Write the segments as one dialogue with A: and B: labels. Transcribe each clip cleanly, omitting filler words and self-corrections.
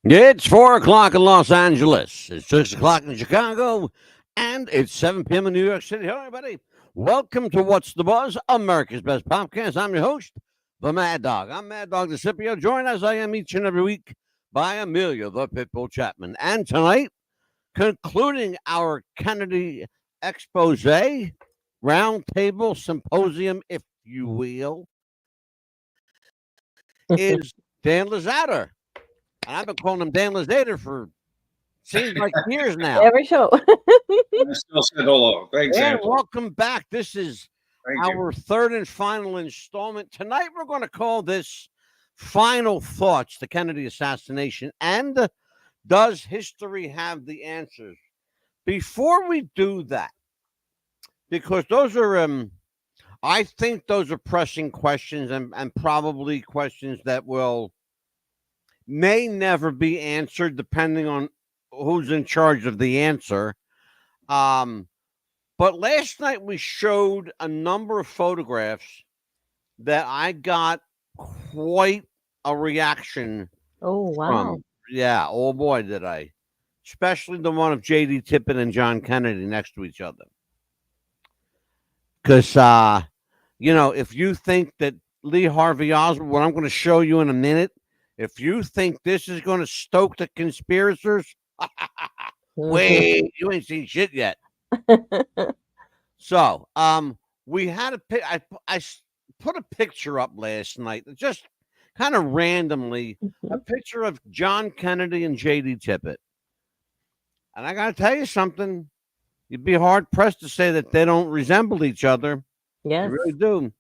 A: It's 4 o'clock in Los Angeles. It's 6 o'clock in Chicago. And it's 7 p.m. in New York City. Hello, everybody. Welcome to What's the Buzz, America's Best Podcast. I'm your host, the Mad Dog. I'm Mad Dog DeCipio, joined as I am each and every week by Amelia, the Pitbull Chapman. And tonight, concluding our Kennedy expose, roundtable symposium, if you will, is Dan Lazater. And I've been calling him Dan Lazater for seems like years now.
B: Every show.
C: I still said hello. Thanks,
A: And
C: Angela.
A: welcome back. This is
C: Thank
A: our third and final installment. Tonight, we're going to call this Final Thoughts, the Kennedy assassination. And does history have the answers? Before we do that, because those are, I think those are pressing questions and probably questions that may never be answered depending on who's in charge of the answer. But last night we showed a number of photographs that I got quite a reaction
B: Oh, wow.
A: from. Yeah, oh boy, did I. Especially the one of J.D. Tippit and John Kennedy next to each other. Because, if you think that Lee Harvey Oswald, what I'm going to show you in a minute, if you think this is going to stoke the conspirators, wait, you ain't seen shit yet. So, we had I put a picture up last night, just kind of randomly, a picture of John Kennedy and J.D. Tippit. And I got to tell you something, you'd be hard pressed to say that they don't resemble each other.
B: Yes.
A: They really do.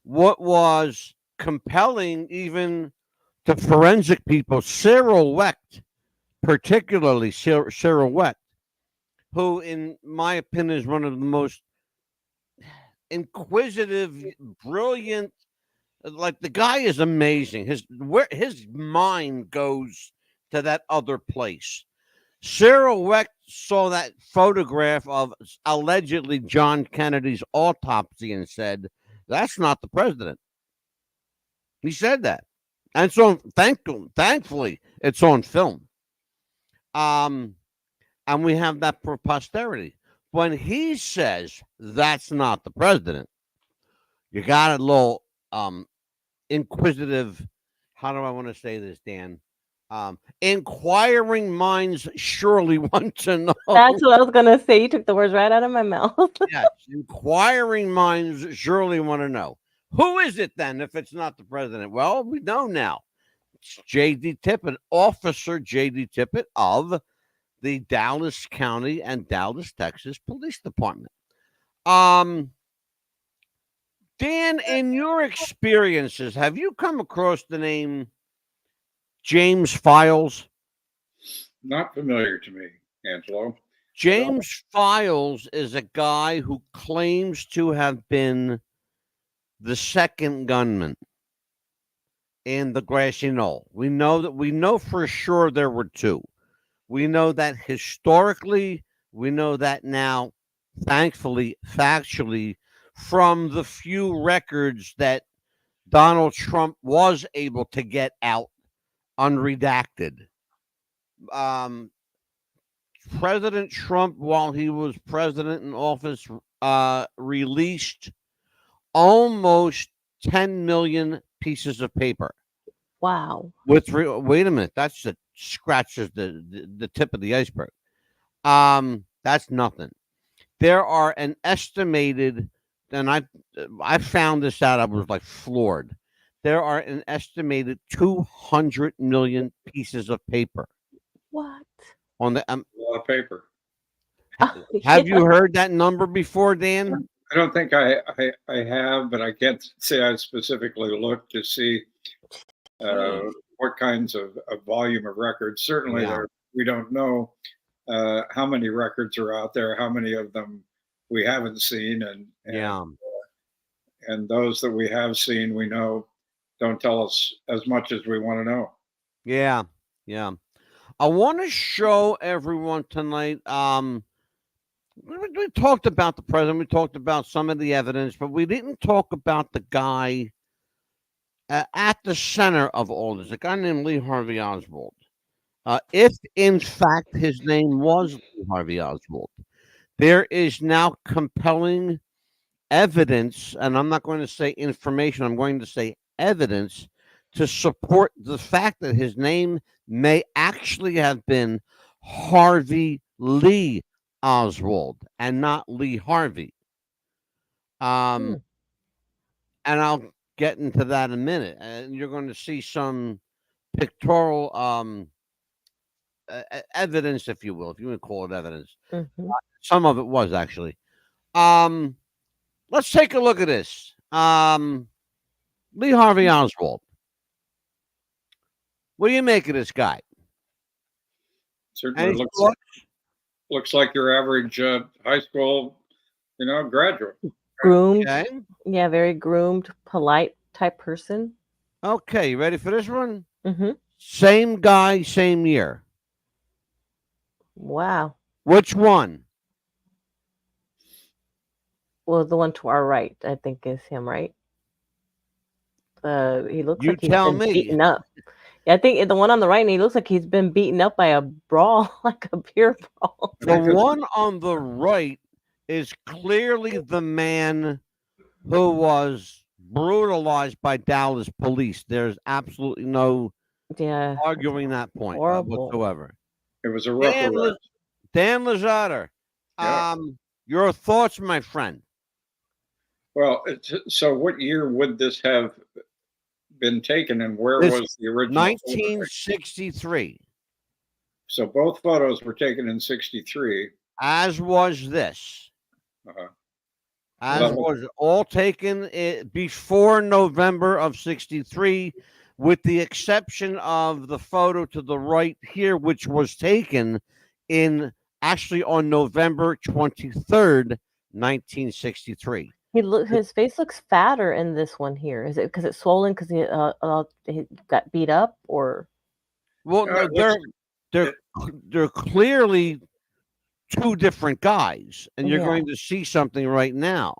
A: What was compelling, even to forensic people, Cyril Wecht, particularly Cyril Wecht, who, in my opinion, is one of the most inquisitive, brilliant. Like, the guy is amazing. His mind goes to that other place. Cyril Wecht saw that photograph of allegedly John Kennedy's autopsy and said, "That's not the president." He said that. And so thankfully, it's on film. And we have that for posterity. When he says that's not the president, you got a little inquisitive. How do I want to say this, Dan? Inquiring minds surely want to know.
B: That's what I was going to say. You took the words right out of my mouth.
A: Yes, inquiring minds surely want to know. Who is it then if it's not the president? Well, we know now. It's J.D. Tippit, Officer J.D. Tippit of the Dallas County and Dallas, Texas Police Department. Dan, in your experiences, have you come across the name James Files?
C: Not familiar to me, Angelo.
A: James Files is a guy who claims to have been the second gunman in the Grassy Knoll. We know for sure there were two. We know that historically, we know that now, thankfully, factually, from the few records that Donald Trump was able to get out unredacted. President Trump, while he was president in office, released almost 10 million pieces of paper.
B: Wow.
A: Wait a minute, that's the scratches the tip of the iceberg. That's nothing. There are an estimated, and I found this out, I was like floored. There are an estimated 200 million pieces of paper.
B: What?
A: On the
C: A lot of paper.
A: have you heard that number before, Dan?
C: I don't think I have, but I can't say I specifically looked to see what kinds of volume of records. Certainly, we don't know how many records are out there, how many of them we haven't seen, and those that we have seen, we know don't tell us as much as we want to know.
A: Yeah. I want to show everyone tonight. We talked about the president. We talked about some of the evidence, but we didn't talk about the guy at the center of all this, a guy named Lee Harvey Oswald. If in fact his name was Lee Harvey Oswald, there is now compelling evidence, and I'm not going to say information, I'm going to say evidence to support the fact that his name may actually have been Harvey Lee Oswald and not Lee Harvey.
B: Hmm.
A: And I'll get into that in a minute. And you're going to see some pictorial evidence, if you will, if you want to call it evidence.
B: Mhm.
A: Some of it was actually. Let's take a look at this. Lee Harvey Oswald. What do you make of this guy?
C: Certainly
A: Any
C: looks
A: thoughts?
C: looks like your average high school, graduate.
B: Groomed.
A: Okay.
B: Yeah, very groomed, polite type person.
A: Okay, you ready for this one?
B: Mm-hmm.
A: Same guy, same year.
B: Wow.
A: Which one?
B: Well, the one to our right, I think, is him, right? He looks
A: You
B: like he's
A: tell
B: been
A: me.
B: beaten up. Yeah, I think the one on the right, and he looks like he's been beaten up by a brawl, like a beer brawl.
A: The one on the right is clearly the man who was brutalized by Dallas police. There's absolutely no
B: Yeah,
A: arguing that point
B: horrible.
A: whatsoever.
C: It was a rough arrest.
A: Dan Lazada,
C: Yeah.
A: your thoughts, my friend?
C: Well, so what year would this have been taken, and where
A: This
C: was the original?
A: 1963,
C: So both photos were taken in 63.
A: as was this.
C: Uh-huh.
A: As
C: Well-
A: was all taken before November of 63, with the exception of the photo to the right here, which was taken actually on November 23rd, 1963.
B: His face looks fatter in this one here. Is it because it's swollen because he got beat up, or?
A: Well, no,
C: it
A: they're clearly two different guys, and you're
B: Yeah.
A: going to see something right now.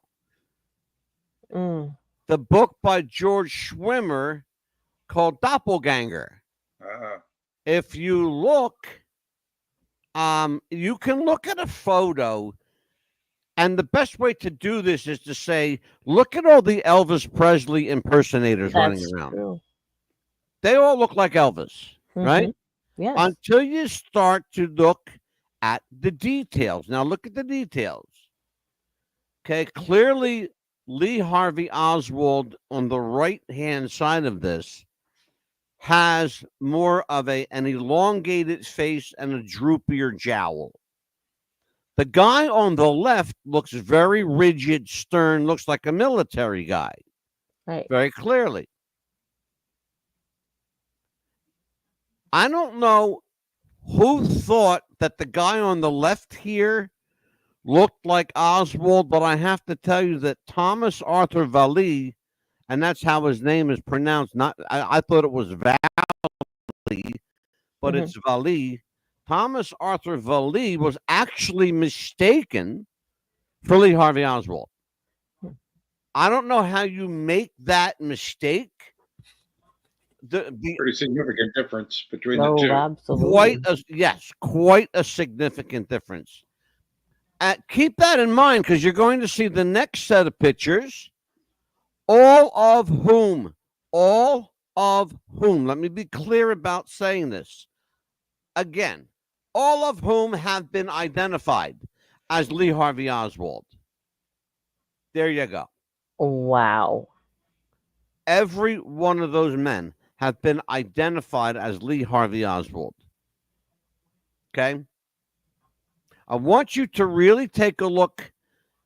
B: Mm.
A: The book by George Schwimmer called Doppelganger. If you look, you can look at a photo, and the best way to do this is to say, look at all the Elvis Presley impersonators running
B: That's
A: around.
B: true.
A: They all look like Elvis, right?
B: Mhm. Yes.
A: Until you start to look at the details. Now, look at the details. Okay, clearly Lee Harvey Oswald on the right-hand side of this has more of an elongated face and a droopier jowl. The guy on the left looks very rigid, stern, looks like a military guy,
B: Right.
A: very clearly. I don't know who thought that the guy on the left here looked like Oswald, but I have to tell you that Thomas Arthur Vallee, and that's how his name is pronounced. I thought it was Vallee, but
B: Mhm.
A: it's Vallee. Thomas Arthur Vallee was actually mistaken for Lee Harvey Oswald. I don't know how you make that mistake.
C: Pretty significant difference between
B: No,
C: the two.
B: absolutely.
A: Quite a significant difference. Keep that in mind, because you're going to see the next set of pictures, all of whom, let me be clear about saying this. Again, all of whom have been identified as Lee Harvey Oswald. There you go.
B: Wow.
A: Every one of those men have been identified as Lee Harvey Oswald. Okay? I want you to really take a look,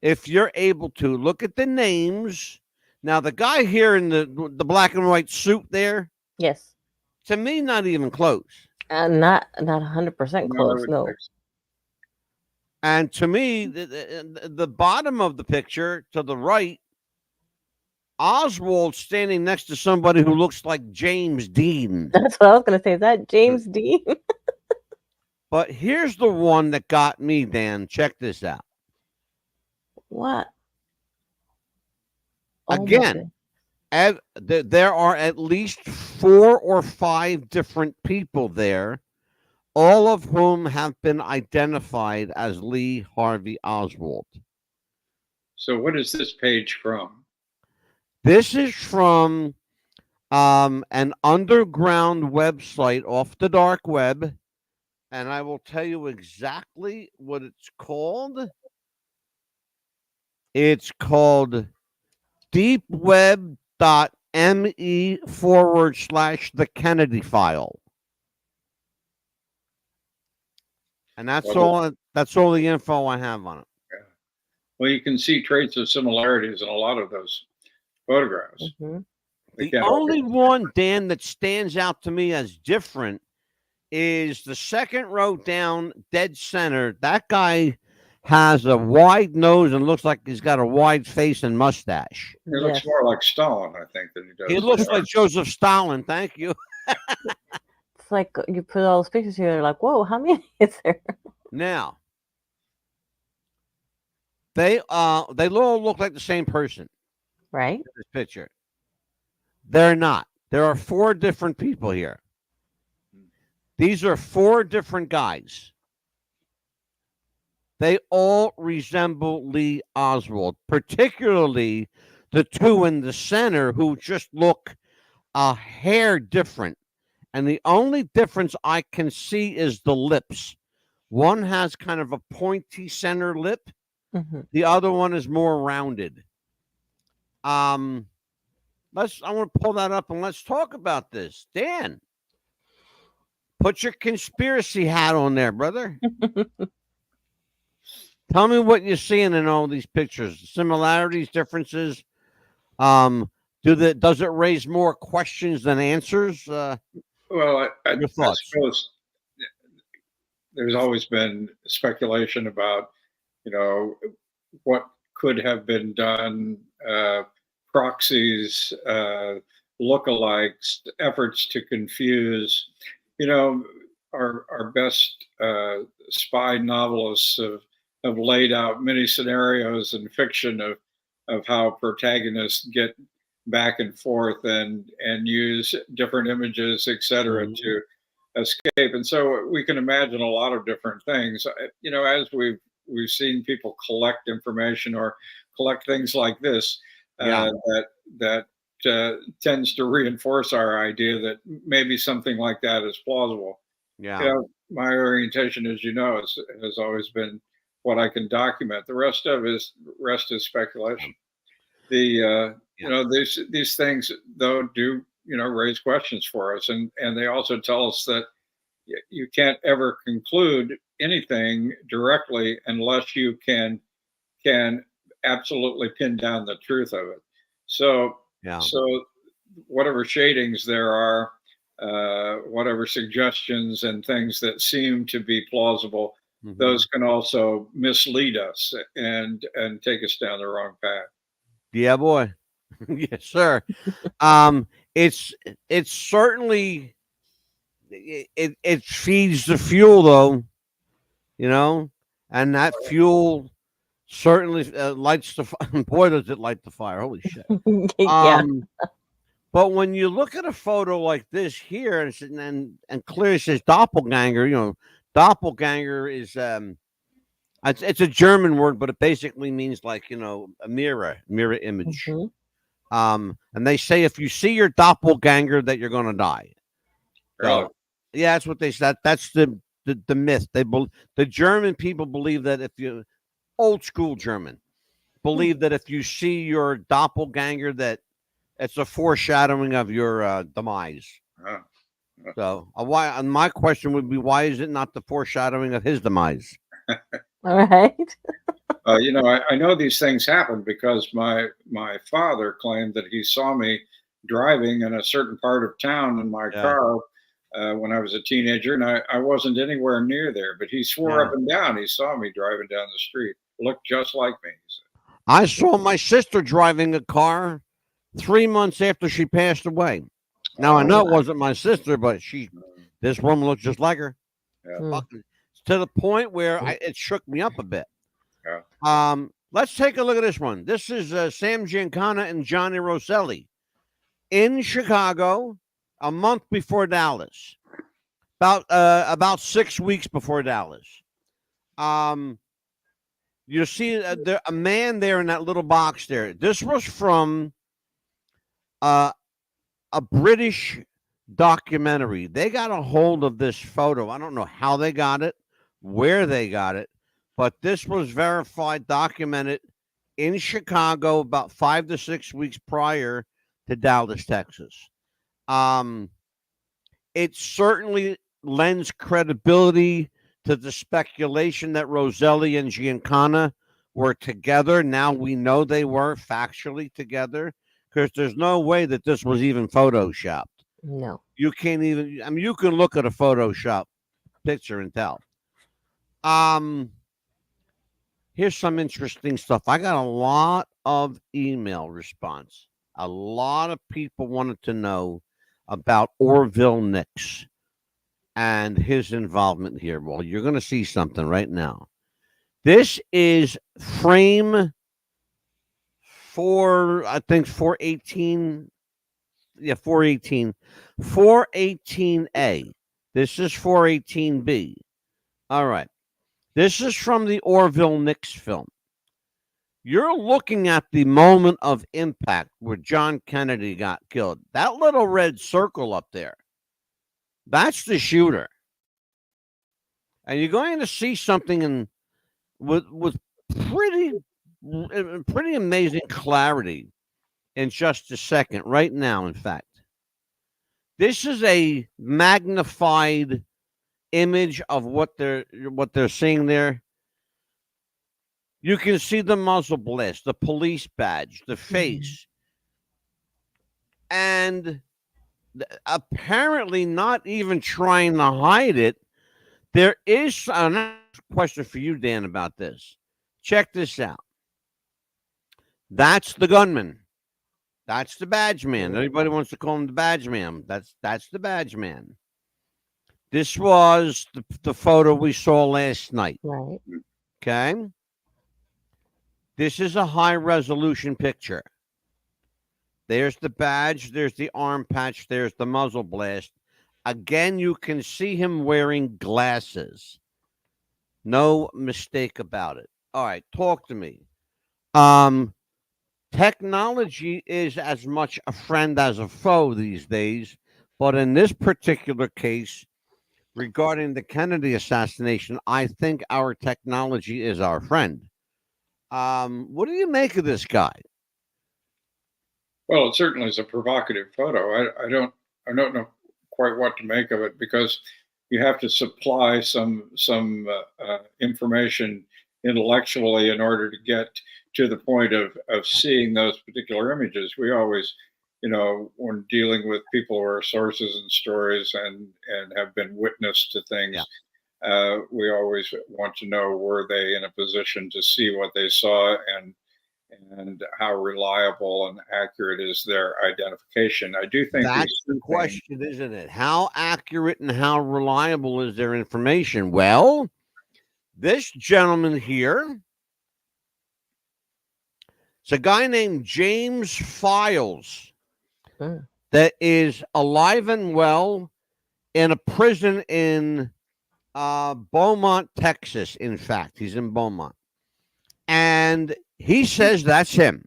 A: if you're able to, look at the names. Now, the guy here in the black and white suit there,
B: Yes.
A: to me, not even close.
B: Not 100%
C: No, I
B: close.
C: would
B: No.
C: think so.
A: And to me, the bottom of the picture to the right, Oswald standing next to somebody who looks like James Dean.
B: That's what I was gonna say. Is that James Dean?
A: But here's the one that got me, Dan. Check this out.
B: What? Oh my
A: Again,
B: goodness.
A: there are at least 4 or 5 different people there all of whom have been identified as Lee Harvey Oswald.
C: So what is this page from?
A: This is from an underground website off the dark web, and I will tell you exactly what it's called. It's called deepweb.me/the Kennedy file. And that's all the info I have on it.
C: Yeah. Well, you can see traits of similarities in a lot of those photographs.
B: Mm-hmm.
A: The only one, Dan, that stands out to me as different is the second row down, dead center. That guy has a wide nose and looks like he's got a wide face and mustache.
C: He looks more like Stalin, I think, than he does.
A: He looks like Joseph Stalin. Thank you.
B: It's like you put all those pictures together, like, whoa, how many is there?
A: Now, they all look like the same person.
B: Right?
A: In this picture. They're not. There are 4 different people here. These are 4 different guys. They all resemble Lee Oswald, particularly the 2 in the center who just look a hair different. And the only difference I can see is the lips. One has kind of a pointy center lip.
B: Mm-hmm.
A: The other one is more rounded. I want to pull that up and let's talk about this. Dan, put your conspiracy hat on there, brother. Tell me what you're seeing in all these pictures. Similarities, differences. Does it raise more questions than answers?
C: Well, I suppose there's always been speculation about, what could have been done, proxies, lookalikes, efforts to confuse. Our best spy novelists have laid out many scenarios in fiction of how protagonists get back and forth and use different images, etc., to escape. And so we can imagine a lot of different things. As we've seen people collect information or collect things like this, that tends to reinforce our idea that maybe something like that is plausible.
A: Yeah.
C: My orientation, as you know, has always been what I can document. The rest is speculation. These things though do raise questions for us, and they also tell us that you can't ever conclude anything directly unless you can absolutely pin down the truth of it. So whatever shadings there are, whatever suggestions and things that seem to be plausible, those can also mislead us and take us down the wrong path.
A: Yeah, boy. Yes, sir. It's certainly it feeds the fuel, though, and that fuel certainly lights the fire. Boy, does it light the fire! Holy shit!
B: Yeah.
A: But when you look at a photo like this here, and clearly says doppelganger, doppelganger is it's a German word, but it basically means like a mirror image. And they say if you see your doppelganger that you're going to die.
C: Really?
A: So, yeah, that's what they said. That's the myth. The German people believe that if you old school German believe that if you see your doppelganger that it's a foreshadowing of your demise. So my question would be, why is it not the foreshadowing of his demise?
B: All right.
C: I know these things happen because my father claimed that he saw me driving in a certain part of town in my car when I was a teenager, and I wasn't anywhere near there, but he swore up and down he saw me driving down the street. Looked just like me, he said.
A: I saw my sister driving a car 3 months after she passed away. Now, I know it wasn't my sister, but this woman looked just like her.
C: Yeah.
A: To the point where it shook me up a bit.
C: Yeah.
A: Let's take a look at this one. This is Sam Giancana and Johnny Rosselli in Chicago a month before Dallas. About 6 weeks before Dallas. You see a man there in that little box there. This was from a British documentary. They got a hold of this photo. I don't know how they got it, where they got it, but this was verified, documented in Chicago about 5 to 6 weeks prior to Dallas, Texas. It certainly lends credibility to the speculation that Roselli and Giancana were together. Now we know they were factually together, because there's no way that this was even photoshopped.
B: No.
A: You can't even, I mean, you can look at a Photoshop picture and tell. Here's some interesting stuff. I got a lot of email response. A lot of people wanted to know about Orville Nix and his involvement here. Well, you're going to see something right now. This is frame 418. Yeah, 418. 418A. This is 418B. All right. This is from the Orville Nix film. You're looking at the moment of impact where John Kennedy got killed. That little red circle up there, that's the shooter. And you're going to see something with pretty amazing clarity in just a second, right now, in fact. This is a magnified image of what they're seeing there. You can see the muzzle blast, the police badge, the face, and apparently not even trying to hide it. There is a question for you, Dan, about this. Check this out. That's the gunman. That's the badge man. Everybody wants to call him the badge man. That's the badge man. This was the photo we saw last night.
B: Right.
A: Okay. This is a high resolution picture. There's the badge. There's the arm patch. There's the muzzle blast. Again, you can see him wearing glasses. No mistake about it. All right, talk to me. Technology is as much a friend as a foe these days, but in this particular case, regarding the Kennedy assassination, I think our technology is our friend. What do you make of this guy?
C: Well, it certainly is a provocative photo. I don't know quite what to make of it, because you have to supply some information intellectually in order to get to the point of seeing those particular images. We always, when dealing with people who are sources and stories and have been witness to things, we always want to know, were they in a position to see what they saw, and how reliable and accurate is their identification. I do think
A: that's the question, isn't it? How accurate and how reliable is their information? Well, this gentleman here, it's a guy named James Files that is alive and well in a prison in Beaumont, Texas. In fact, he's in Beaumont. And he says that's him.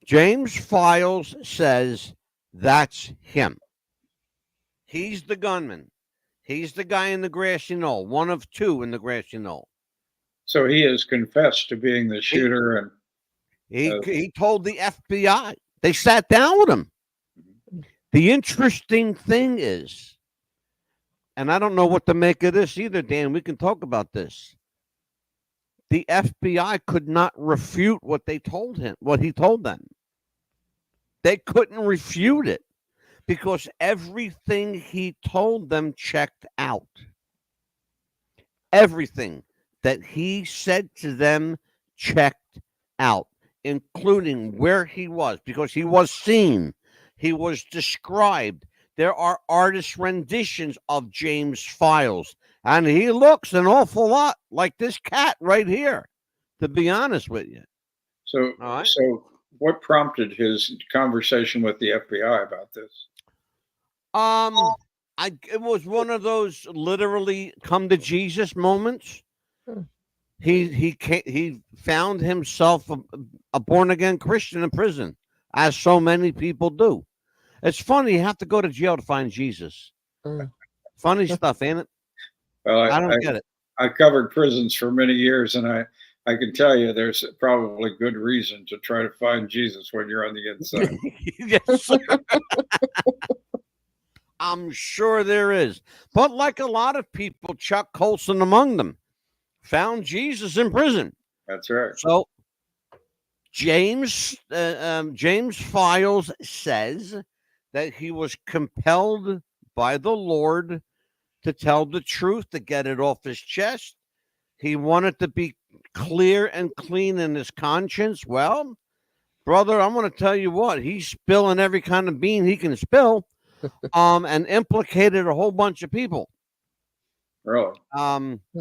A: James Files says that's him. He's the gunman. He's the guy in the grassy knoll, one of two in the grassy knoll.
C: So he has confessed to being the shooter, and
A: he told the FBI. They sat down with him. The interesting thing is, and I don't know what to make of this either, Dan, we can talk about this. The FBI could not refute what they told him, what he told them. They couldn't refute it because everything he told them checked out. Everything that he said to them checked out, including where he was, because he was seen, he was described. There are artist renditions of James Files, and he looks an awful lot like this cat right here, to be honest with you.
C: So what prompted his conversation with the FBI about this?
A: It was one of those literally come to Jesus moments.
B: Hmm.
A: He found himself a born again Christian in prison, as so many people do. It's funny, you have to go to jail to find Jesus.
B: Mm.
A: Funny stuff, ain't it?
C: Well,
A: I don't get it.
C: I covered prisons for many years, and I can tell you there's probably good reason to try to find Jesus when you're on the inside.
A: Yes, sir. I'm sure there is. But like a lot of people, Chuck Colson among them, found Jesus in prison.
C: That's right.
A: So James Files says that he was compelled by the Lord to tell the truth, to get it off his chest. He wanted to be clear and clean in his conscience. Well, brother, I'm going to tell you what, he's spilling every kind of bean he can spill, and implicated a whole bunch of people.
C: Really?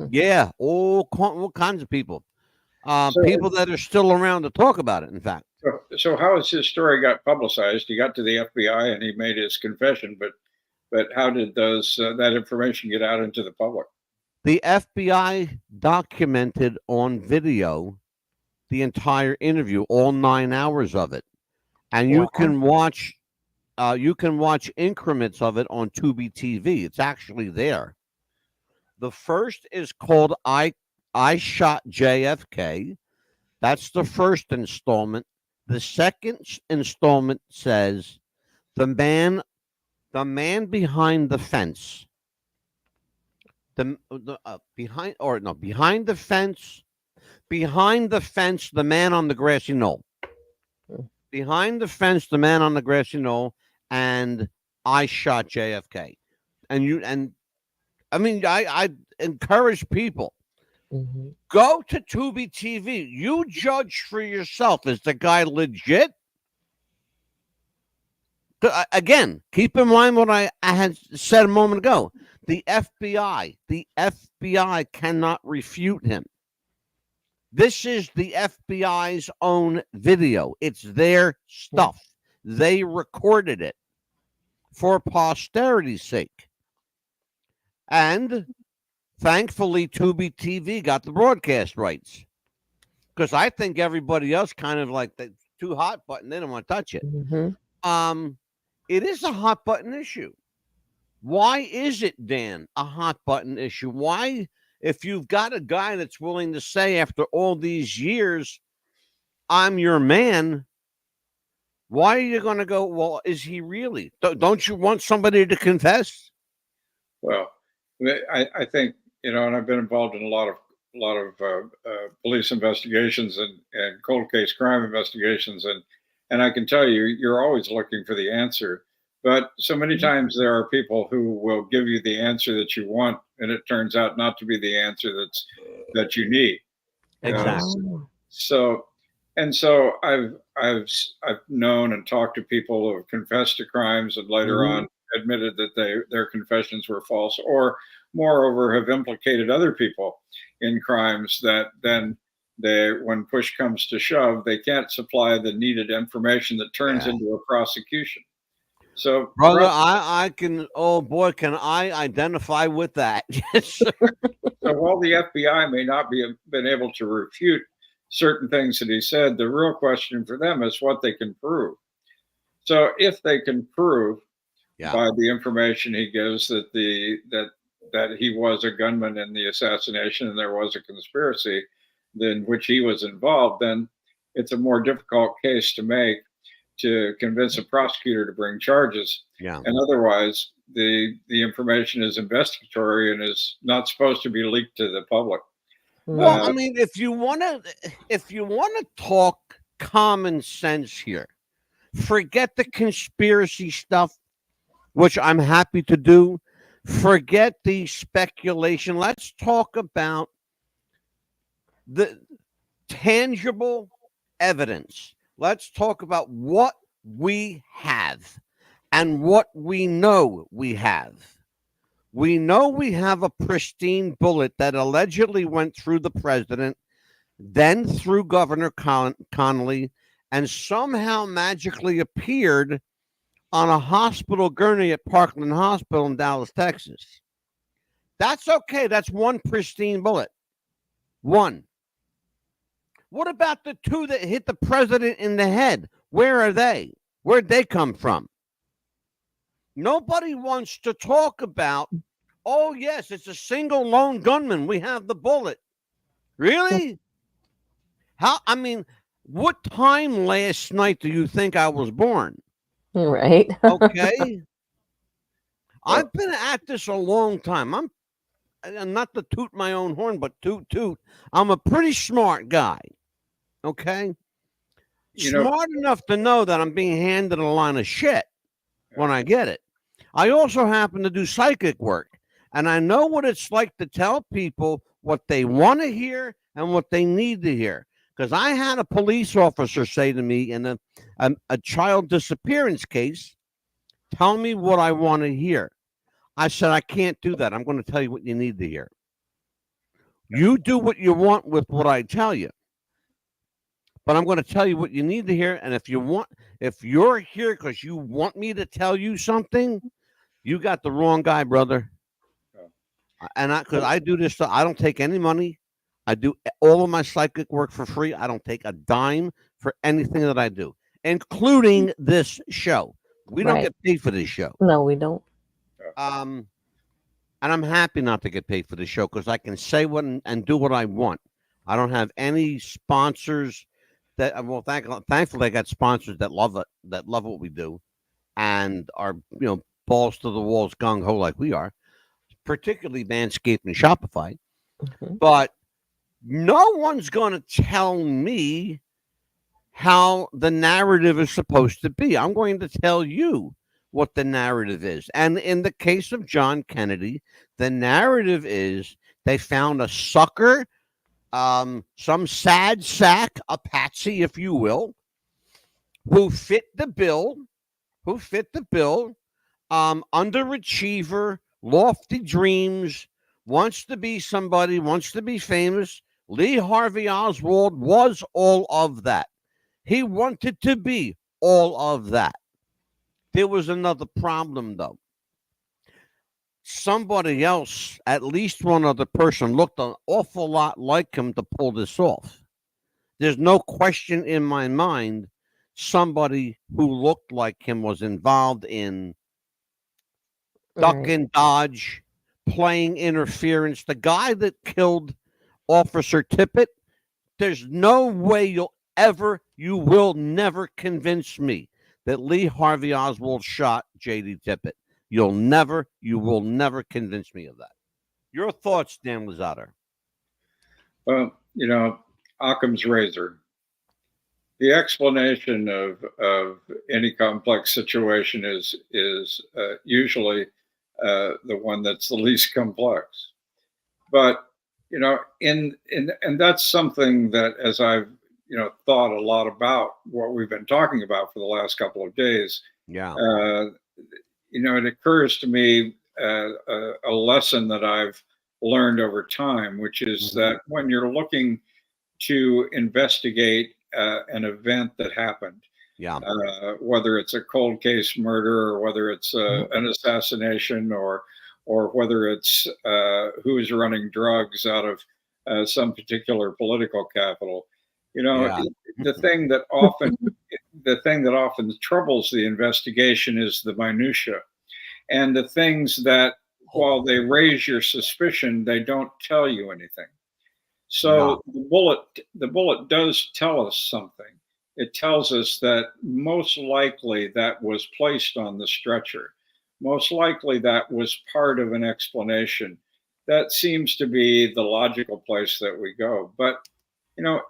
A: Yeah, all kinds of people. People that are still around to talk about it, in fact.
C: So how has his story got publicized? He got to the FBI and he made his confession, but how did that information get out into the public?
A: The FBI documented on video the entire interview, all 9 hours of it, and you can watch increments of it on Tubi TV. It's actually there. The first is called I Shot JFK. That's the first installment. The second installment says the man behind the fence. Behind the fence, the man on the grassy knoll. Behind the fence, the man on the grassy knoll, and I shot JFK. And I encourage people, go to Tubi TV. You judge for yourself. Is the guy legit? Again, keep in mind what I had said a moment ago. The FBI cannot refute him. This is the FBI's own video. It's their stuff. They recorded it for posterity's sake. And thankfully, Tubi TV got the broadcast rights. Because I think everybody else kind of like the too hot button. They don't want to touch it. It is a hot button issue. Why is it, Dan, a hot button issue? Why, if you've got a guy that's willing to say after all these years, I'm your man, why are you going to go, well, is he really? Don't you want somebody to confess?
C: Well, I think, and I've been involved in a lot of police investigations and cold case crime investigations, and I can tell you, you're always looking for the answer. But so many times there are people who will give you the answer that you want, and it turns out not to be the answer that you need.
A: Exactly.
C: So I've known and talked to people who have confessed to crimes and later on admitted that their confessions were false, or moreover have implicated other people in crimes that then when push comes to shove, they can't supply the needed information that turns into a prosecution. So,
A: brother, I can. Oh boy, can I identify with that? Yes, sir.
C: So while the FBI may not been able to refute certain things that he said, the real question for them is what they can prove. So if they can prove by the information he gives that he was a gunman in the assassination and there was a conspiracy in which he was involved, then it's a more difficult case to make to convince a prosecutor to bring charges. And otherwise, the information is investigatory and is not supposed to be leaked to the public.
A: Well, I mean, if you want to talk common sense here, forget the conspiracy stuff, which I'm happy to do. Forget the speculation. Let's talk about the tangible evidence. Let's talk about what we have and what we know we have. We know we have a pristine bullet that allegedly went through the president, then through Governor Connally, and somehow magically appeared on a hospital gurney at Parkland Hospital in Dallas, Texas. That's okay. That's one pristine bullet. One. What about the two that hit the president in the head? Where are they? Where'd they come from? Nobody wants to talk about, oh, yes, it's a single lone gunman. We have the bullet. Really? What time last night do you think I was born?
B: Right.
A: Okay. I've been at this a long time. I'm not to toot my own horn, but toot. I'm a pretty smart guy. Okay. Smart enough to know that I'm being handed a line of shit when I get it. I also happen to do psychic work, and I know what it's like to tell people what they want to hear and what they need to hear. Because I had a police officer say to me in a child disappearance case, tell me what I want to hear. I said, I can't do that. I'm going to tell you what you need to hear. You do what you want with what I tell you. But I'm going to tell you what you need to hear. And if you're here because you want me to tell you something, you got the wrong guy, brother. And because I do this stuff, I don't take any money. I do all of my psychic work for free. I don't take a dime for anything that I do, including this show. We don't get paid for this show.
B: No, we don't.
A: And I'm happy not to get paid for the show because I can say what and do what I want. I don't have any sponsors thankfully I got sponsors that love it, that love what we do, and are balls to the walls, gung ho like we are, particularly Manscaped and Shopify. Mm-hmm. But no one's going to tell me how the narrative is supposed to be. I'm going to tell you what the narrative is. And in the case of John Kennedy, the narrative is they found a sucker, some sad sack, a patsy, if you will, who fit the bill, underachiever, lofty dreams, wants to be somebody, wants to be famous. Lee Harvey Oswald was all of that. He wanted to be all of that. There was another problem, though. Somebody else, at least one other person, looked an awful lot like him to pull this off. There's no question in my mind somebody who looked like him was involved in duck and dodge, playing interference. The guy that killed Officer Tippit, there's no way you will never convince me that Lee Harvey Oswald shot J.D. Tippit. You will never convince me of that. Your thoughts, Dan Lizotter?
C: Well, Occam's razor. The explanation of any complex situation is usually the one that's the least complex. But and that's something that, as I've thought a lot about what we've been talking about for the last couple of days.
A: Yeah.
C: It occurs to me a lesson that I've learned over time, which is that when you're looking to investigate an event that happened, whether it's a cold case murder or whether it's an assassination or whether it's who's running drugs out of some particular political capital, the thing that often troubles the investigation is the minutia, and the things that, while they raise your suspicion, they don't tell you anything. So the bullet does tell us something. It tells us that most likely that was placed on the stretcher. Most likely that was part of an explanation. That seems to be the logical place that we go. But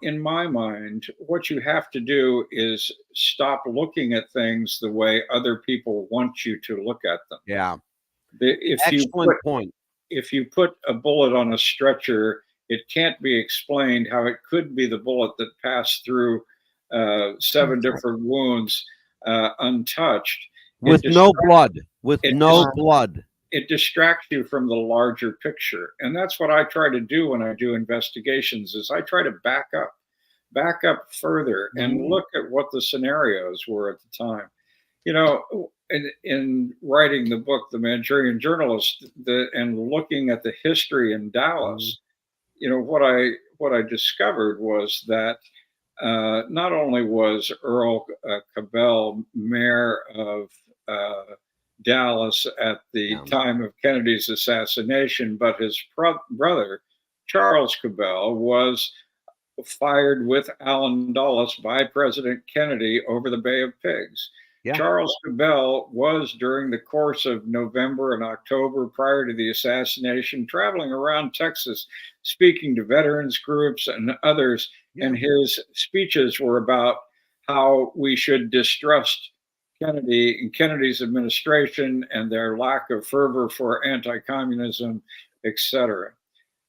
C: in my mind, what you have to do is stop looking at things the way other people want you to look at them.
A: Yeah.
C: Excellent point. If you put a bullet on a stretcher, it can't be explained how it could be the bullet that passed through 7 different wounds untouched.
A: With no blood. Blood.
C: It distracts you from the larger picture. And that's what I try to do when I do investigations, is I try to back up further and look at what the scenarios were at the time. in writing the book, The Manchurian Journalist, and looking at the history in Dallas, what I discovered was that not only was Earl Cabell mayor of Dallas at the time of Kennedy's assassination, but his brother, Charles Cabell, was fired with Allen Dulles by President Kennedy over the Bay of Pigs. Yeah. Charles Cabell was, during the course of November and October prior to the assassination, traveling around Texas, speaking to veterans groups and others, and his speeches were about how we should distrust Kennedy and Kennedy's administration and their lack of fervor for anti-communism, etc.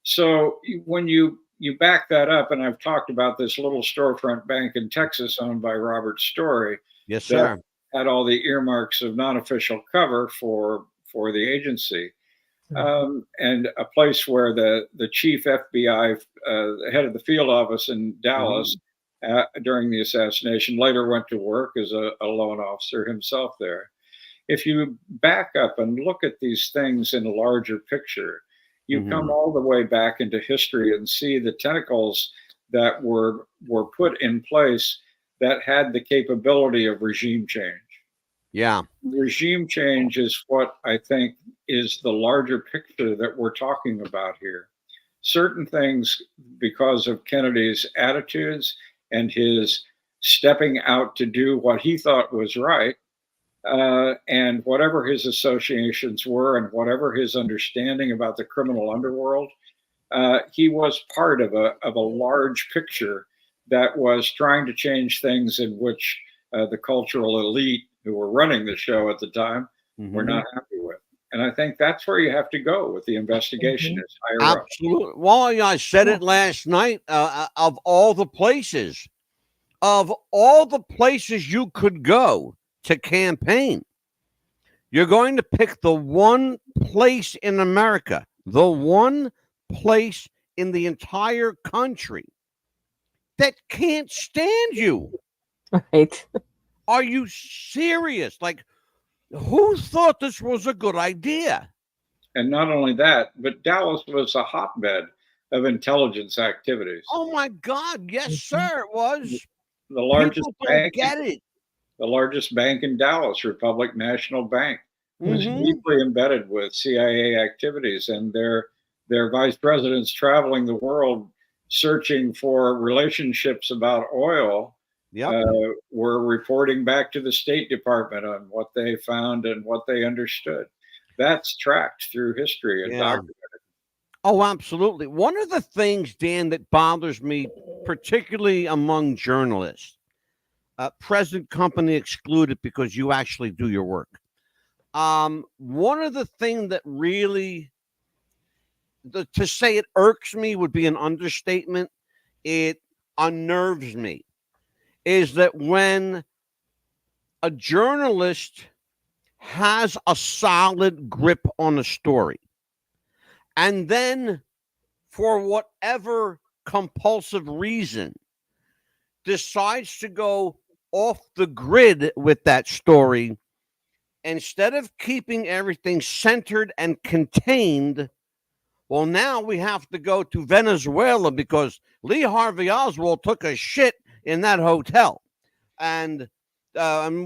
C: So when you back that up, and I've talked about this little storefront bank in Texas owned by Robert Story.
A: Yes, sir.
C: Had all the earmarks of non-official cover for the agency, and a place where the chief FBI, the head of the field office in Dallas during the assassination, later went to work as a loan officer himself there. If you back up and look at these things in a larger picture, you come all the way back into history and see the tentacles that were put in place that had the capability of regime change.
A: Yeah.
C: Regime change is what I think is the larger picture that we're talking about here. Certain things, because of Kennedy's attitudes and his stepping out to do what he thought was right, and whatever his associations were and whatever his understanding about the criminal underworld, he was part of a large picture that was trying to change things in which the cultural elite who were running the show at the time were not happy with. And I think that's where you have to go with the investigation. Is higher
A: Absolutely. Up. Well, I said it last night. Of all the places you could go to campaign, you're going to pick the one place in America, the one place in the entire country that can't stand you.
B: Right.
A: Are you serious? Like, who thought this was a good idea?
C: And not only that, but Dallas was a hotbed of intelligence activities.
A: Oh my God! Yes, sir. It was
C: the largest bank.
A: Get it?
C: The largest bank in Dallas, Republic National Bank, was deeply embedded with CIA activities, and their vice presidents traveling the world searching for relationships about oil. Were reporting back to the State Department on what they found and what they understood. That's tracked through history and documented.
A: Oh, absolutely. One of the things, Dan, that bothers me, particularly among journalists, present company excluded because you actually do your work. One of the things that really, to say it irks me would be an understatement. It unnerves me. Is that when a journalist has a solid grip on a story and then for whatever compulsive reason decides to go off the grid with that story, instead of keeping everything centered and contained, well, now we have to go to Venezuela because Lee Harvey Oswald took a shit in that hotel, and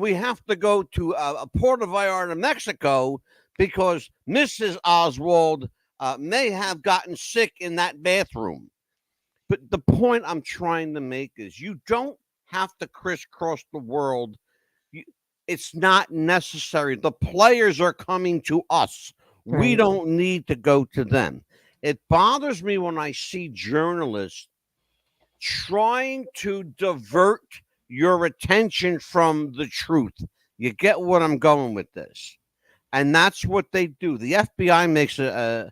A: we have to go to Puerto Vallarta, Mexico, because Mrs. Oswald may have gotten sick in that bathroom. But the point I'm trying to make is you don't have to crisscross the world. It's not necessary. The players are coming to us. Right. We don't need to go to them. It bothers me when I see journalists trying to divert your attention from the truth. You get what I'm going with this? And that's what they do. The FBI makes a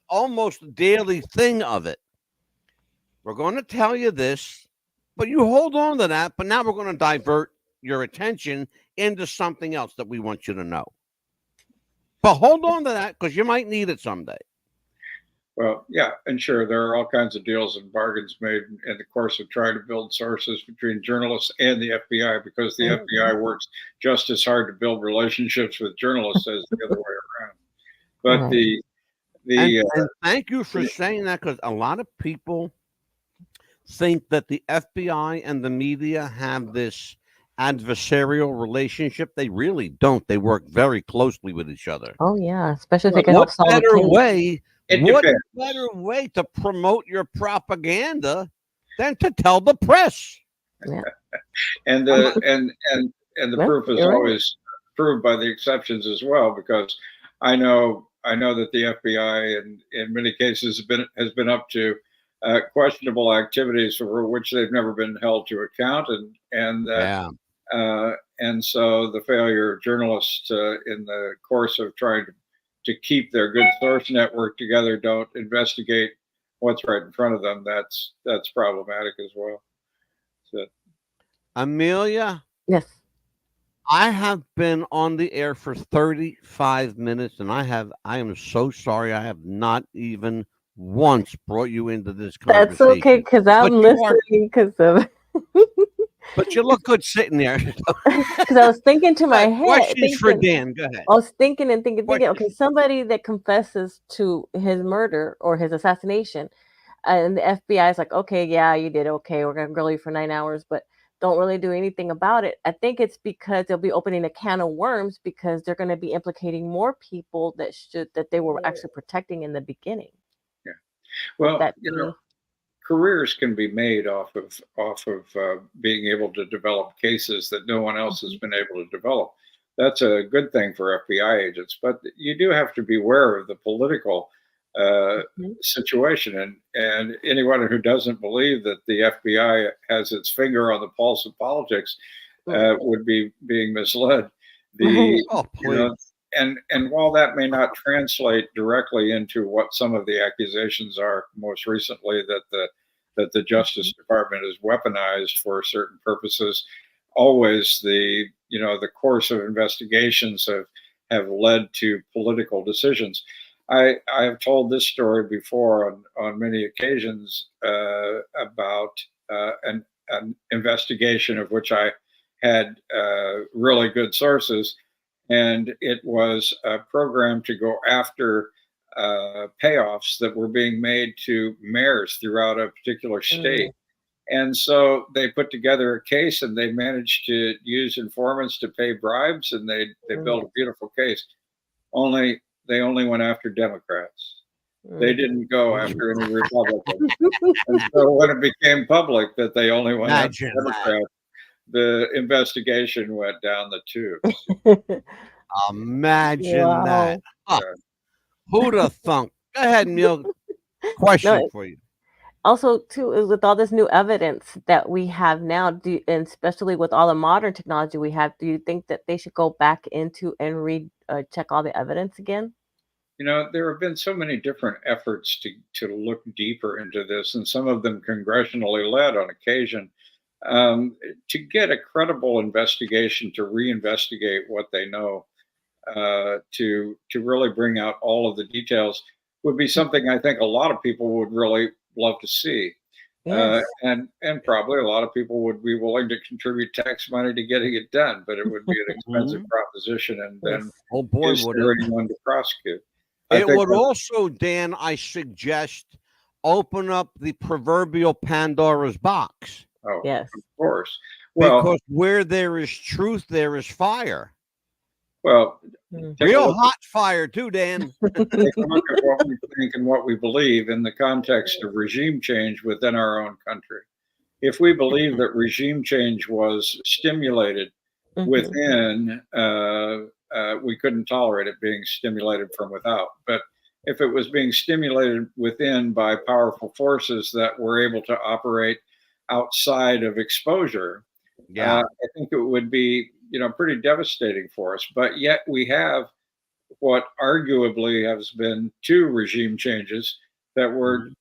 A: almost daily thing of it. We're going to tell you this, but you hold on to that. But now we're going to divert your attention into something else that we want you to know. But hold on to that because you might need it someday.
C: Well, yeah, and sure, there are all kinds of deals and bargains made in the course of trying to build sources between journalists and the FBI, because the FBI works just as hard to build relationships with journalists as the other way around. But
A: and thank you for saying that, because a lot of people think that the FBI and the media have this adversarial relationship. They really don't. They work very closely with each other.
B: Oh yeah, especially if they can help solve a case.
A: What better way to promote your propaganda than to tell the press?
B: Yeah.
C: and the proof is always proved by the exceptions as well, because I know that the FBI in many cases has been up to questionable activities for which they've never been held to account, and so the failure of journalists in the course of trying to keep their good source network together don't investigate what's right in front of them. That's problematic as well. So,
A: Amelia?
B: Yes.
A: I have been on the air for 35 minutes, and I am so sorry I have not even once brought you into this conversation.
B: That's okay, because I'm listening because of
A: But you look good sitting there.
B: Because I was thinking to my head.
A: Questions for Dan. Go ahead.
B: I was thinking. Okay, somebody that confesses to his murder or his assassination, and the FBI is like, okay, yeah, you did. Okay, we're gonna grill you for 9 hours, but don't really do anything about it. I think it's because they'll be opening a can of worms, because they're going to be implicating more people that they were actually protecting in the beginning.
C: Yeah. Well, careers can be made off of being able to develop cases that no one else has been able to develop. That's a good thing for FBI agents, but you do have to be aware of the political situation, and anyone who doesn't believe that the FBI has its finger on the pulse of politics would be being misled. And while that may not translate directly into what some of the accusations are, most recently that the Justice Department is weaponized for certain purposes, always the course of investigations have led to political decisions. I have told this story before on many occasions about an investigation of which I had really good sources, and it was a program to go after payoffs that were being made to mayors throughout a particular state. And so they put together a case, and they managed to use informants to pay bribes, and they built a beautiful case. They only went after Democrats. They didn't go after any Republicans. And so when it became public that they only went after Democrats, the investigation went down the tubes.
A: Imagine that. Who'd have thunk? Go ahead, Neil. Question for you.
B: Also, too, is with all this new evidence that we have now, and especially with all the modern technology we have, do you think that they should go back into and check all the evidence again?
C: There have been so many different efforts to look deeper into this, and some of them congressionally led on occasion, to get a credible investigation to reinvestigate what they know, to really bring out all of the details would be something I think a lot of people would really love to see.
B: Yes.
C: And probably a lot of people would be willing to contribute tax money to getting it done, but it would be an expensive proposition, and then is there anyone to prosecute?
A: It would also, Dan, I suggest, open up the proverbial Pandora's box.
C: Oh,
B: yes,
C: of course.
A: Well, because where there is truth, there is fire.
C: Well,
A: real hot fire too, Dan.
C: Take a look at what we think and what we believe in the context of regime change within our own country. If we believe that regime change was stimulated within, we couldn't tolerate it being stimulated from without. But if it was being stimulated within by powerful forces that were able to operate outside of exposure, I think it would be pretty devastating for us. But yet we have what arguably has been two regime changes that were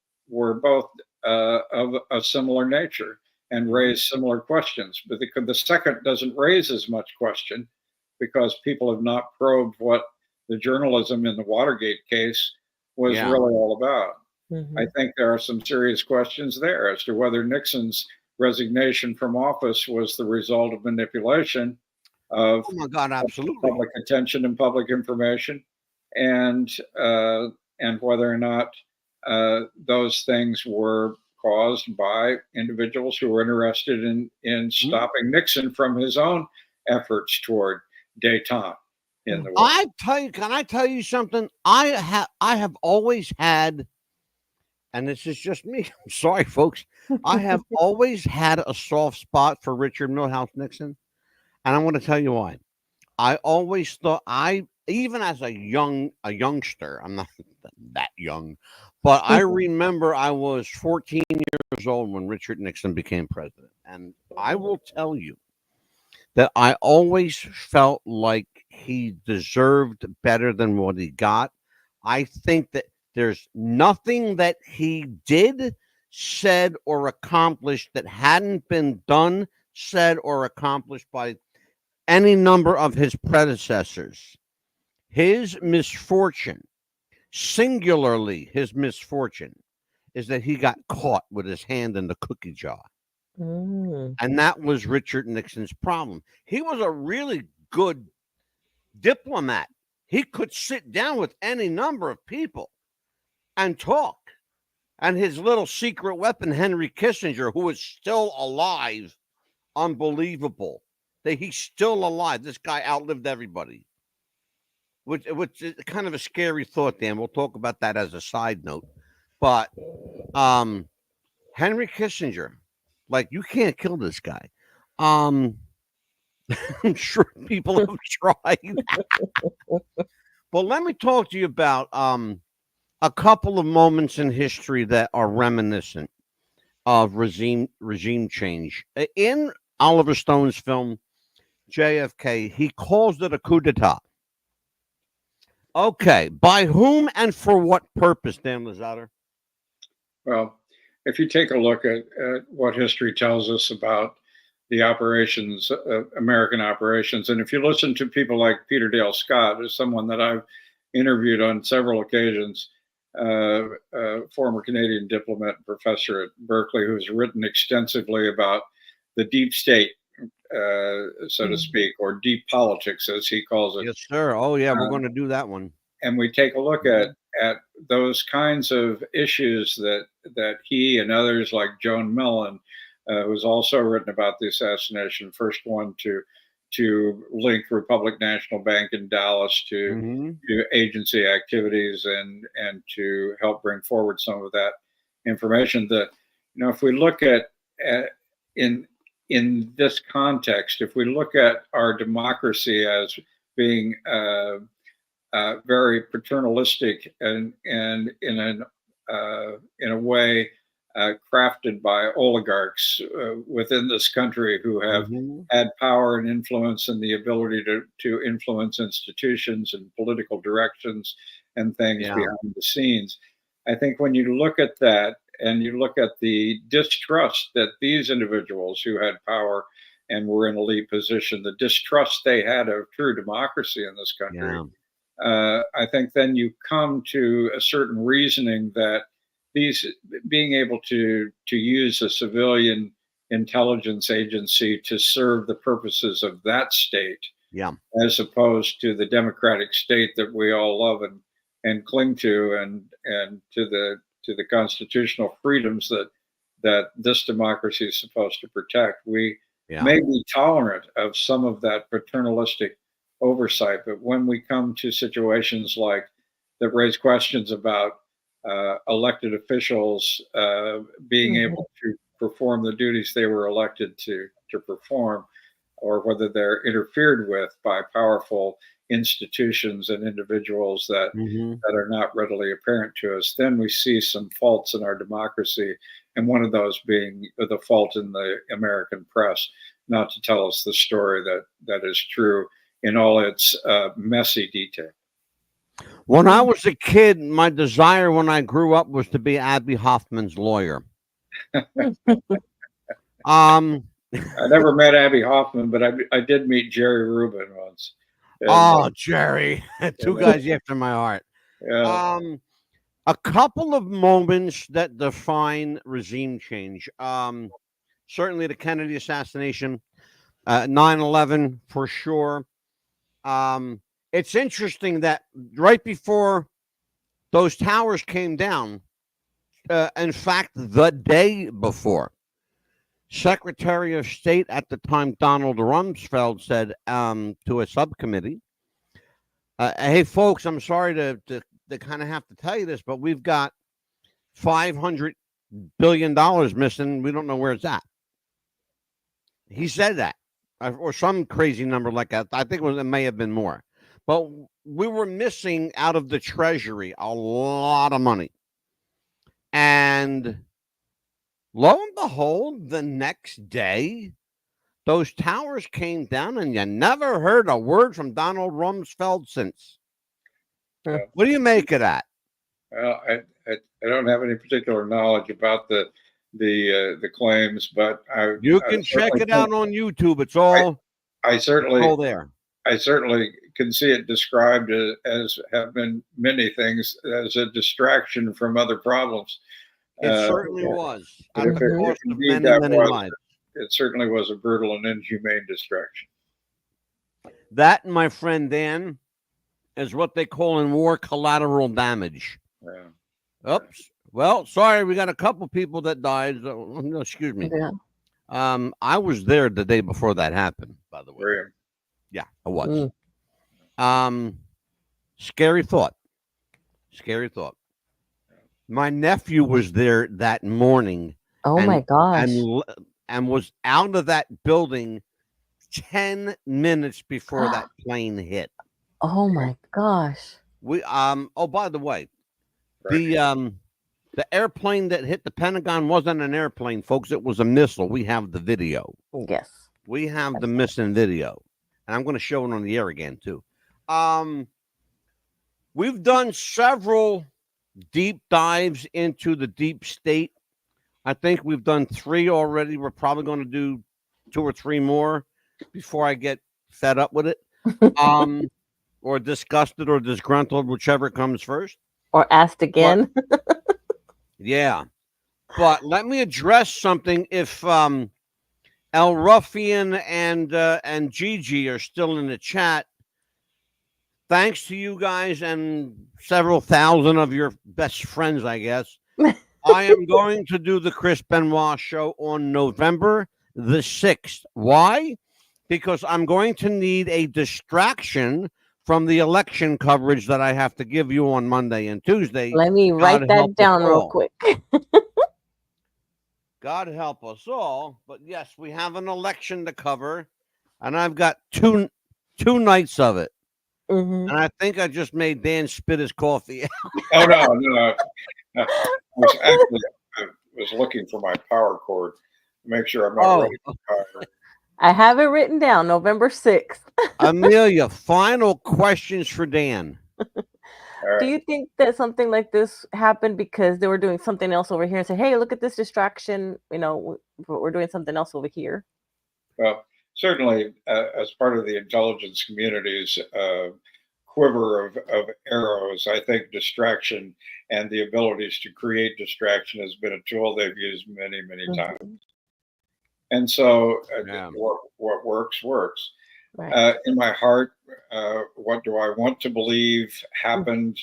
C: both of a similar nature and raise similar questions. But the second doesn't raise as much question, because people have not probed what the journalism in the Watergate case was really all about. I think there are some serious questions there as to whether Nixon's resignation from office was the result of manipulation of
A: Oh my God, absolutely.
C: public attention and public information, and whether or not those things were caused by individuals who were interested in stopping Nixon from his own efforts toward détente in the world.
A: Can I tell you something? I have always had, and this is just me. I'm sorry, folks. I have always had a soft spot for Richard Milhouse Nixon, and I want to tell you why. I always thought even as a youngster, I'm not that young, but I remember I was 14 years old when Richard Nixon became president. And I will tell you that I always felt like he deserved better than what he got. I think that there's nothing that he did, said, or accomplished that hadn't been done, said, or accomplished by any number of his predecessors. His misfortune, singularly his misfortune, is that he got caught with his hand in the cookie jar. And that was Richard Nixon's problem. He was a really good diplomat. He could sit down with any number of people and talk. And his little secret weapon, Henry Kissinger, who is still alive, unbelievable. That he's still alive. This guy outlived everybody, which is kind of a scary thought, Dan. We'll talk about that as a side note. But Henry Kissinger, like, you can't kill this guy. I'm sure people have tried. But let me talk to you about a couple of moments in history that are reminiscent of regime change. In Oliver Stone's film JFK, he calls it a coup d'etat. Okay, by whom and for what purpose, Dan Lazzater?
C: Well, if you take a look at what history tells us about the operations, American operations, and if you listen to people like Peter Dale Scott, who's someone that I've interviewed on several occasions, former Canadian diplomat and professor at Berkeley, who's written extensively about the deep state, so to speak, or deep politics, as he calls it.
A: Yes, sir. Oh, yeah, we're going to do that one.
C: And we take a look at those kinds of issues that he and others like Joan Mellon, who's also written about the assassination, first one to link Republic National Bank in Dallas to agency activities and to help bring forward some of that information. That, if we look at in this context, if we look at our democracy as being very paternalistic and in a way crafted by oligarchs within this country who have had power and influence and the ability to influence institutions and political directions and things behind the scenes. I think when you look at that and you look at the distrust that these individuals who had power and were in a lead position, the distrust they had of true democracy in this country, I think then you come to a certain reasoning that these being able to use a civilian intelligence agency to serve the purposes of that state, as opposed to the democratic state that we all love and cling to, and to the constitutional freedoms that this democracy is supposed to protect. We may be tolerant of some of that paternalistic oversight, but when we come to situations like that raise questions about elected officials being able to perform the duties they were elected to perform, or whether they're interfered with by powerful institutions and individuals that are not readily apparent to us, then we see some faults in our democracy, and one of those being the fault in the American press, not to tell us the story that is true in all its messy detail.
A: When I was a kid, my desire when I grew up was to be Abby Hoffman's lawyer.
C: I never met Abby Hoffman, but I did meet Jerry Rubin once.
A: And, Jerry, two guys after my heart. A couple of moments that define regime change. Certainly the Kennedy assassination, 9/11 for sure. It's interesting that right before those towers came down, in fact, the day before, Secretary of State at the time, Donald Rumsfeld, said to a subcommittee, hey, folks, I'm sorry to kind of have to tell you this, but we've got $500 billion missing. We don't know where it's at. He said that, or some crazy number like that. I think it may have been more. But we were missing out of the Treasury a lot of money. And lo and behold, the next day, those towers came down, and you never heard a word from Donald Rumsfeld since.
C: Yeah.
A: What do you make of that?
C: Well, I don't have any particular knowledge about the claims, but
A: you can check it out on YouTube. It's all
C: I certainly
A: all there.
C: I certainly can see it described as have been many things as a distraction from other problems.
A: It certainly was.
C: At the cost of many lives. It certainly was a brutal and inhumane distraction.
A: That, my friend Dan, is what they call in war collateral damage.
C: Yeah.
A: Oops. Well, sorry, we got a couple people that died. Excuse me.
B: Yeah.
A: I was there the day before that happened, by the way.
C: Really?
A: Yeah, I was. Scary thought. Scary thought. My nephew was there that morning.
B: Oh my gosh.
A: And was out of that building 10 minutes before that plane hit.
B: Oh my gosh.
A: We oh, by the way, right. The airplane that hit the Pentagon wasn't an airplane, folks. It was a missile. We have the video.
B: Yes.
A: We have the missing video. And I'm going to show it on the air again, too. We've done several deep dives into the deep state. I think we've done 3 already. We're probably going to do 2 or 3 more before I get fed up with it. Or disgusted or disgruntled, whichever comes first.
B: Or asked again.
A: Yeah. But let me address something. If El Ruffian and Gigi are still in the chat, thanks to you guys and several thousand of your best friends, I guess, I am going to do the Chris Benoit show on November the 6th. Why? Because I'm going to need a distraction from the election coverage that I have to give you on Monday and Tuesday.
B: Let me write that down real quick.
A: God help us all. But yes, we have an election to cover, and I've got two nights of it. And I think I just made Dan spit his coffee out.
C: Oh, no. I was looking for my power cord to make sure I'm not ready for power.
B: I have it written down, November 6th.
A: Amelia, final questions for Dan.
B: Right. Do you think that something like this happened because they were doing something else over here and say, hey, look at this distraction, we're doing something else over here?
C: Well, certainly as part of the intelligence community's quiver of arrows, I think distraction and the abilities to create distraction has been a tool they've used many, many times. And so what works. Right. In my heart, what do I want to believe happened?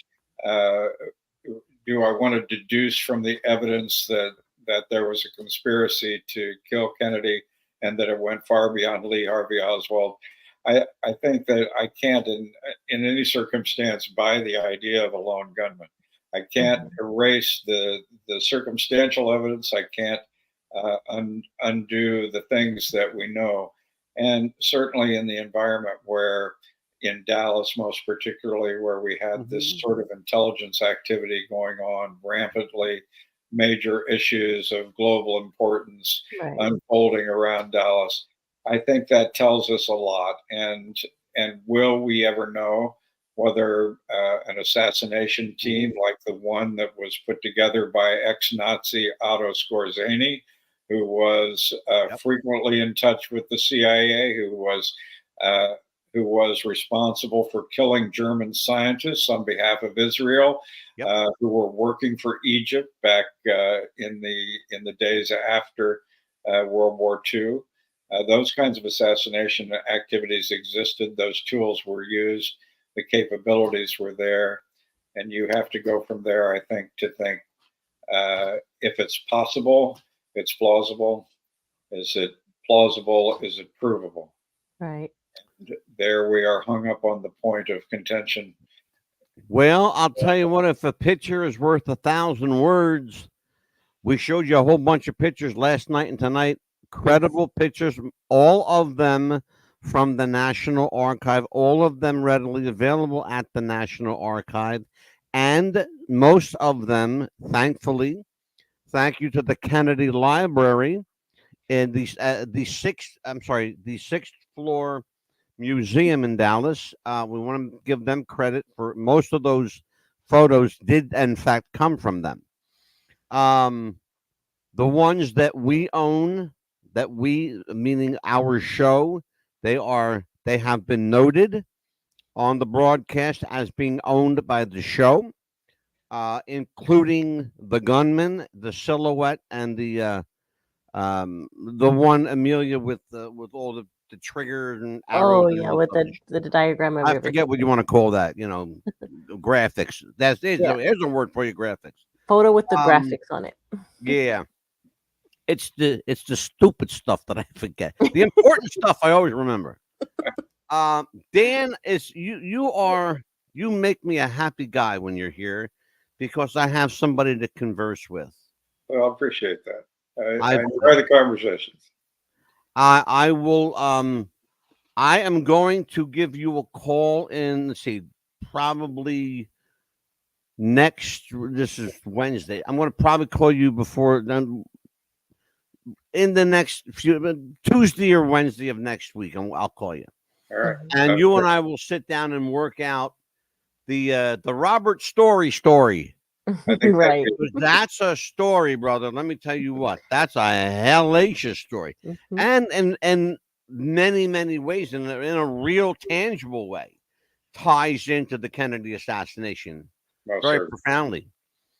C: Do I want to deduce from the evidence that there was a conspiracy to kill Kennedy and that it went far beyond Lee Harvey Oswald? I think that I can't, in any circumstance, buy the idea of a lone gunman. I can't erase the circumstantial evidence. I can't undo the things that we know. And certainly in the environment where, in Dallas most particularly, where we had this sort of intelligence activity going on rampantly, major issues of global importance unfolding around Dallas, I think that tells us a lot. And will we ever know whether an assassination team like the one that was put together by ex-Nazi Otto Skorzeny, who was frequently in touch with the CIA, who was who was responsible for killing German scientists on behalf of Israel, who were working for Egypt back in the days after World War II. Those kinds of assassination activities existed. Those tools were used. The capabilities were there. And you have to go from there, I think, to think if it's possible, it's plausible. Is it plausible? Is it provable?
B: Right.
C: There we are hung up on the point of contention.
A: Well, I'll tell you what, if a picture is worth 1,000 words, we showed you a whole bunch of pictures last night and tonight. Credible pictures, all of them from the National Archive, all of them readily available at the National Archive. And most of them, thankfully, thank you to the Kennedy Library in the sixth floor museum in Dallas. We want to give them credit for most of those photos did in fact come from them. The ones that we own, meaning our show, they have been noted on the broadcast as being owned by the show, including the gunman, the silhouette, and the one Amelia with all the triggers and arrows.
B: Oh yeah, with the diagram of
A: I forget what you want to call that. Graphics. There's a word for you, graphics.
B: Photo with the graphics on it.
A: Yeah. It's the stupid stuff that I forget. The important stuff I always remember. Dan, you make me a happy guy when you're here because I have somebody to converse with.
C: Well, I appreciate that. I enjoy the conversations.
A: I will. I am going to give you a call in. Let's see, probably next. This is Wednesday. I'm going to probably call you before then. In the next few Tuesday or Wednesday of next week, I'll call you.
C: All right.
A: And you and I will sit down and work out the Robert Story story.
B: Right.
A: That's a story, brother. Let me tell you what. That's a hellacious story. And many, many ways, in a real tangible way, ties into the Kennedy assassination very profoundly.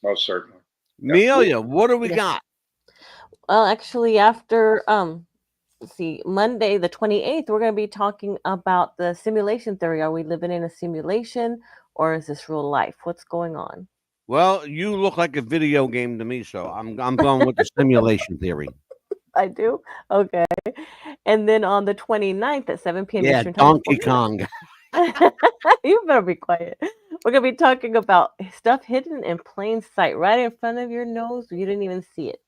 C: Most certainly.
A: Amelia, what do we got?
B: Well, actually, after Monday the 28th, we're going to be talking about the simulation theory. Are we living in a simulation, or is this real life? What's going on?
A: Well, you look like a video game to me, so I'm going with the simulation theory.
B: I do? Okay. And then on the 29th at 7 p.m.
A: Yeah,
B: Eastern Time.
A: Donkey Kong.
B: You better be quiet. We're going to be talking about stuff hidden in plain sight, right in front of your nose. You didn't even see it.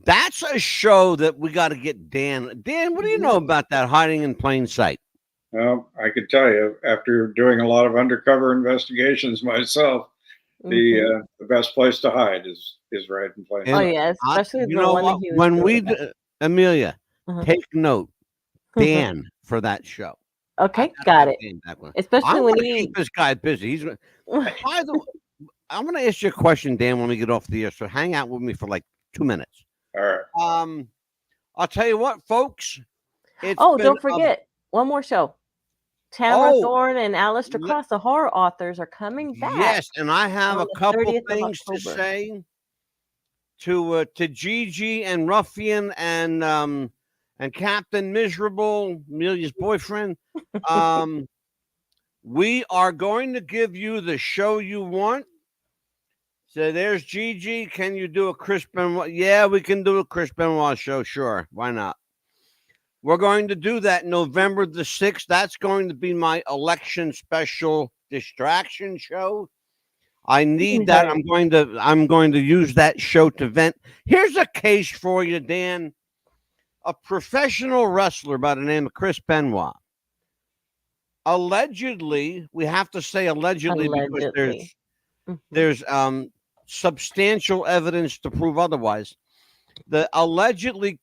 A: That's a show that we got to get Dan. Dan, what do you know about that hiding in plain sight?
C: Well, I could tell you, after doing a lot of undercover investigations myself, the best place to hide is right in plain sight.
B: Oh yeah, especially
A: you know what? When we Amelia, take note, Dan for that show.
B: Okay, got it. Especially when you
A: keep this guy busy. He's. By the way, I'm going to ask you a question, Dan, when we get off the air. So hang out with me for like 2 minutes.
C: All right.
A: I'll tell you what, folks.
B: Don't forget one more show. Tamara Thorne and Alistair Cross, the horror authors, are coming back.
A: Yes, and I have a couple things to say to Gigi and Ruffian and Captain Miserable, Amelia's boyfriend. We are going to give you the show you want. So there's Gigi. Can you do a Chris Benoit? Yeah, we can do a Chris Benoit show. Sure. Why not? We're going to do that November the 6th. That's going to be my election special distraction show. I need that. I'm going to use that show to vent. Here's a case for you, Dan. A professional wrestler by the name of Chris Benoit. Allegedly, we have to say allegedly. Because there's substantial evidence to prove otherwise. The allegedly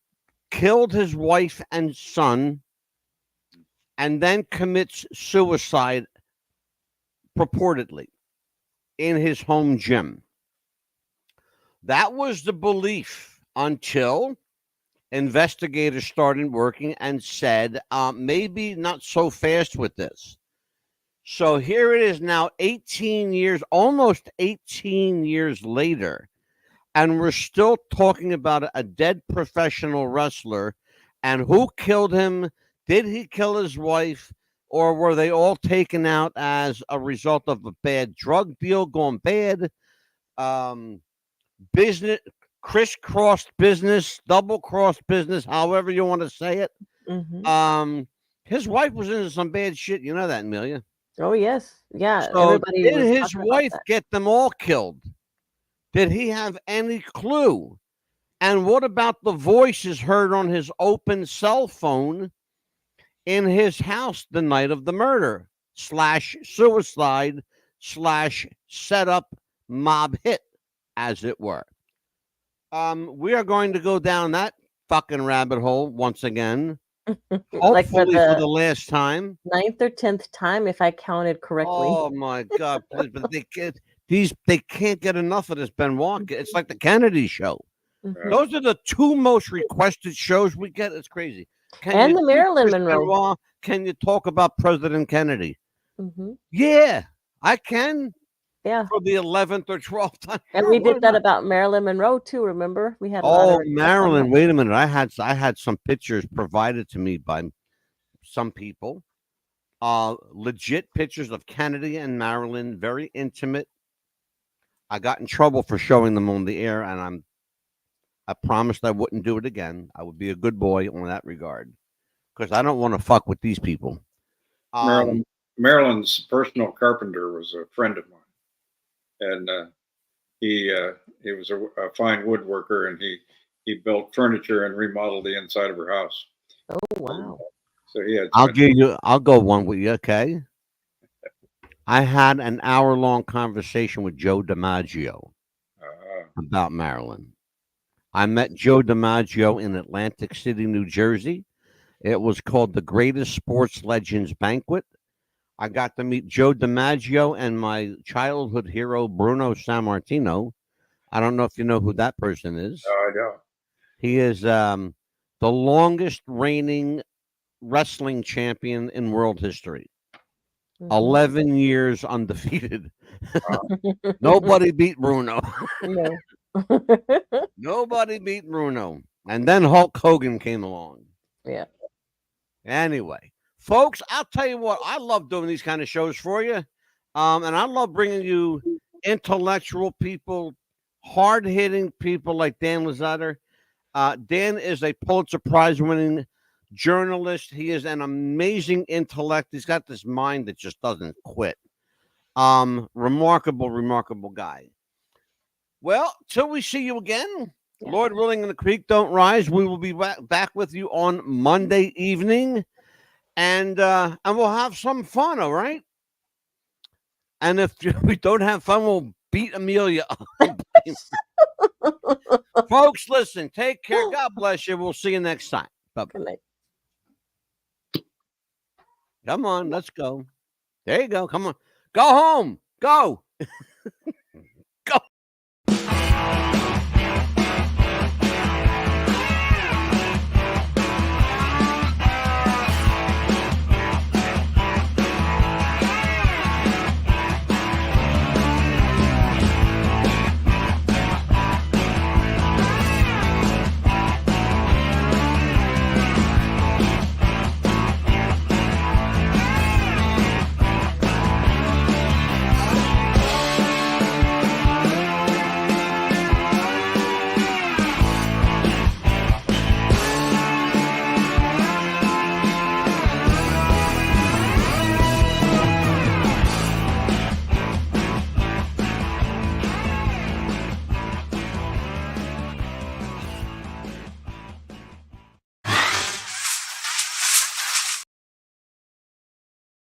A: killed his wife and son and then commits suicide purportedly in his home gym. That was the belief until investigators started working and said, maybe not so fast with this. So here it is now, 18 years, almost 18 years later, and we're still talking about a dead professional wrestler. And who killed him? Did he kill his wife? Or were they all taken out as a result of a bad drug deal gone bad? Business, crisscrossed business, double-crossed business, however you want to say it.
B: Mm-hmm.
A: His wife was into some bad shit. You know that, Amelia.
B: Oh, yes. Yeah.
A: So
B: Everybody
A: did
B: was
A: his
B: talking about
A: wife
B: that.
A: get them all killed? Did he have any clue? And what about the voices heard on his open cell phone in his house the night of the murder / suicide / setup mob hit, as it were? We are going to go down that fucking rabbit hole once again.
B: Like for
A: Hopefully for the
B: the
A: last time.
B: 9th or 10th time, if I counted correctly.
A: Oh my God! Please, but they can't get enough of this Benoit. It's like the Kennedy show.
B: Mhm.
A: Those are the two most requested shows we get. It's crazy.
B: And the
A: do
B: Marilyn
A: Chris
B: Monroe.
A: Benoit? Can you talk about President Kennedy?
B: Mm-hmm.
A: Yeah, I can.
B: Yeah.
A: For the 11th or 12th time.
B: And
A: Sure,
B: we
A: why
B: did that
A: not?
B: about Marilyn Monroe too. Remember, we had a lot of
A: Oh,
B: requests on
A: Marilyn!
B: that.
A: Wait a minute. I had some pictures provided to me by some people. Legit pictures of Kennedy and Marilyn, very intimate. I got in trouble for showing them on the air, and I promised I wouldn't do it again. I would be a good boy on that regard, because I don't want to fuck with these people.
C: Marilyn's personal carpenter was a friend of mine, and he was a fine woodworker, and he built furniture and remodeled the inside of her house.
B: Oh wow!
C: So he had.
A: I'll go one with you. Okay. I had an hour-long conversation with Joe DiMaggio about Marilyn. I met Joe DiMaggio in Atlantic City, New Jersey. It was called the Greatest Sports Legends Banquet. I got to meet Joe DiMaggio and my childhood hero, Bruno Sammartino. I don't know if you know who that person is.
C: I don't.
A: He is the longest reigning wrestling champion in world history. 11 years undefeated. Nobody beat Bruno.
B: No.
A: Nobody beat Bruno. And then Hulk Hogan came along.
B: Yeah.
A: Anyway, folks, I'll tell you what, I love doing these kind of shows for you. And I love bringing you intellectual people, hard-hitting people like Dan Lazater. Dan is a Pulitzer Prize-winning journalist. He is an amazing intellect. He's got this mind that just doesn't quit. Remarkable guy. Well, till we see you again, yeah. Lord willing and the creek don't rise, we will be back with you on Monday evening, and we'll have some fun, all right? And if we don't have fun, we'll beat Amelia up. Folks, listen, take care. God bless you. We'll see you next time. Bye-bye. Come on, let's go. There you go. Come on. Go home. Go.